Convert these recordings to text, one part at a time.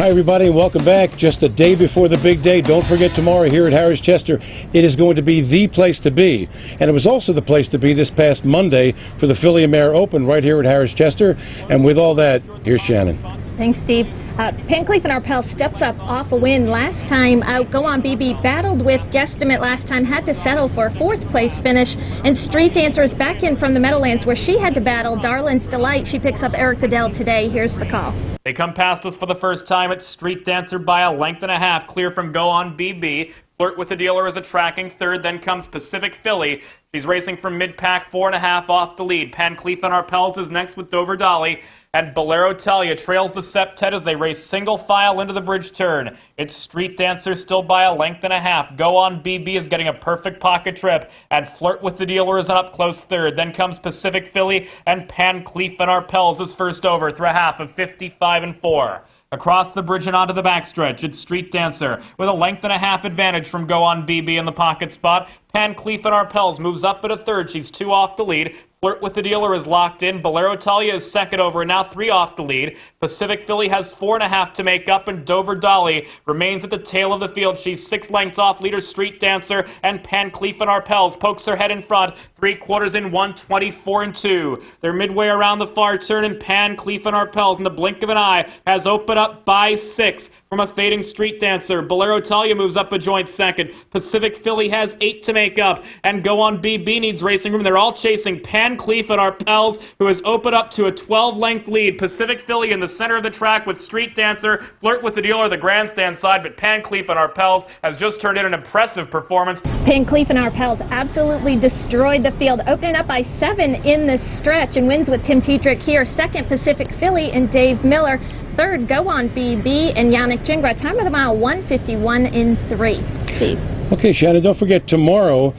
Hi, everybody, and welcome back. Just a day before the big day. Don't forget tomorrow here at Harrah's Chester, it is going to be the place to be. And it was also the place to be this past Monday for the Philly and Mare Open right here at Harrah's Chester. And with all that, here's Shannon. Thanks, Steve. Pancleaf and Arpels steps up off a win last time out. Go On BB battled with Guesstimate last time, had to settle for a fourth place finish. And Street Dancer is back in from the Meadowlands where she had to battle Darlin's Delight. She picks up Eric Goodell today. Here's the call. They come past us for the first time at Street Dancer by a length and a half, clear from Go On BB. Flirt with the Dealer is a tracking third, then comes Pacific Philly. She's racing from mid-pack, 4.5 off the lead. Pancleaf and Arpels is next with Dover Dolly. And Bolero Talia trails the Septet as they race single file into the bridge turn. It's Street Dancer still by a length and a half. Go On BB is getting a perfect pocket trip. And Flirt with the Dealer is an up close third. Then comes Pacific Philly, and Pancleaf and Arpels is first over through a half of 55-4. Across the bridge and onto the backstretch, it's Street Dancer with a length and a half advantage from Go On BB in the pocket spot. Pancleaf and Arpels moves up at a third. She's 2 off the lead. Flirt with the Dealer is locked in. Bolero Talia is second over, and now 3 off the lead. Pacific Philly has 4.5 to make up, and Dover Dolly remains at the tail of the field. She's 6 lengths off leader Street Dancer, and Pancleaf and Arpels pokes her head in front. 3/4 in 1:24-2. They're midway around the far turn, and Pancleaf and Arpels in the blink of an eye has opened up by 6 from a fading Street Dancer. Bolero Talia moves up a joint second. Pacific Philly has 8 to make up, and Go On BB needs racing room. They're all chasing Pancleaf and Arpels, who has opened up to a 12-length lead. Pacific Philly in the center of the track with Street Dancer. Flirt with the Dealer the grandstand side, but Pancleaf and Arpels has just turned in an impressive performance. Pancleaf and Arpels absolutely destroyed the field, opening up by 7 in the stretch, and wins with Tim Tetrick here. Second, Pacific Philly and Dave Miller. Third, Go On BB and Yannick Gingras. Time of the mile, 1:51-3. Steve. Okay, Shannon, don't forget tomorrow,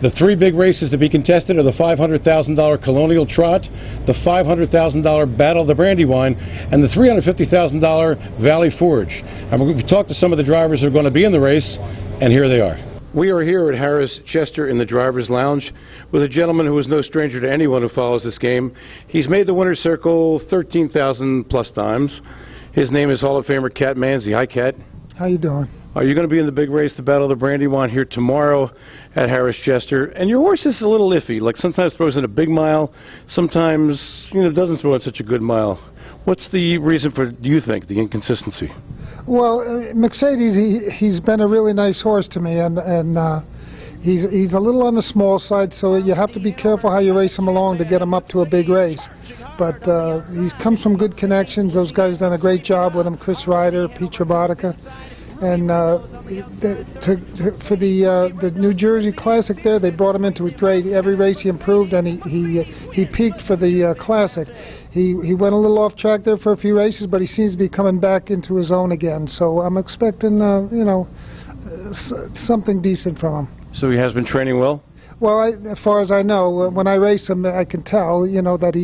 the 3 big races to be contested are the $500,000 Colonial Trot, the $500,000 Battle of the Brandywine, and the $350,000 Valley Forge. And we've talked to some of the drivers who are going to be in the race, and here they are. We are here at Harrah's Chester in the Driver's Lounge with a gentleman who is no stranger to anyone who follows this game. He's made the winner's circle 13,000 plus times. His name is Hall of Famer Cat Manzi. Hi, Cat. How you doing? Are you going to be in the big race, the Battle of the Brandywine, here tomorrow at Harrah's Chester? And your horse is a little iffy. Like sometimes throws in a big mile, sometimes doesn't throw in such a good mile. What's the reason for, do you think, the inconsistency? Well, Mercedes, he's been a really nice horse to me, and he's a little on the small side, so you have to be careful how you race him along to get him up to a big race. But he comes from good connections. Those guys done a great job with him, Chris Ryder, Pete Trabotica. And for the New Jersey Classic there, they brought him into a grade. Every race he improved, and he peaked for the Classic. He went a little off track there for a few races, but he seems to be coming back into his own again. So I'm expecting, something decent from him. So he has been training well? Well, as far as I know, when I race him, I can tell, that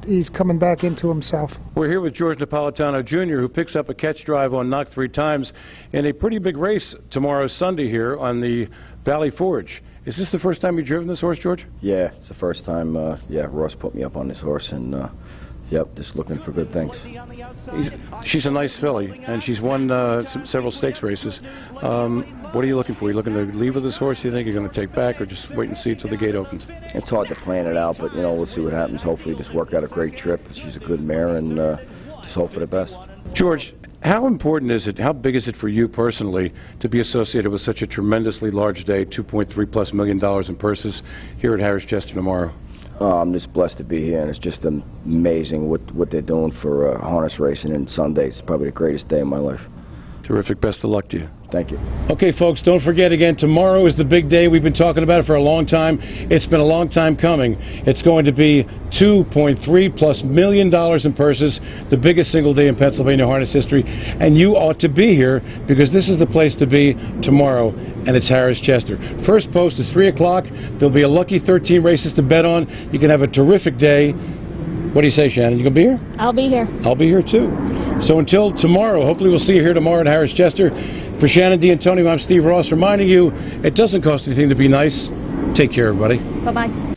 he's coming back into himself. We're here with George Napolitano, Jr., who picks up a catch drive on Knock 3 times in a pretty big race tomorrow, Sunday, here on the Valley Forge. Is this the first time you've driven this horse, George? Yeah, it's the first time. Ross put me up on this horse, and just looking for good things. She's a nice filly, and she's won several stakes races. What are you looking for? Are you looking to leave with this horse? Do you think you're going to take back, or just wait and see until the gate opens? It's hard to plan it out, but we'll see what happens. Hopefully, just work out a great trip. She's a good mare, and just hope for the best. George, how important is it, how big is it for you personally to be associated with such a tremendously large day, $2.3+ million in purses here at Harrah's Chester tomorrow? I'm just blessed to be here, and it's just amazing what they're doing for harness racing, and Sunday is probably the greatest day of my life. Terrific. Best of luck to you. Thank you. Okay, folks, don't forget again, tomorrow is the big day. We've been talking about it for a long time. It's been a long time coming. It's going to be $2.3+ million in purses, the biggest single day in Pennsylvania harness history. And you ought to be here because this is the place to be tomorrow, and it's Harrah's Chester. First post is 3 o'clock. There'll be a lucky 13 races to bet on. You can have a terrific day. What do you say, Shannon? You going to be here? I'll be here. I'll be here, too. So until tomorrow, hopefully we'll see you here tomorrow at Harrah's Chester. For Shannon D'Antonio, I'm Steve Ross, reminding you it doesn't cost anything to be nice. Take care, everybody. Bye-bye.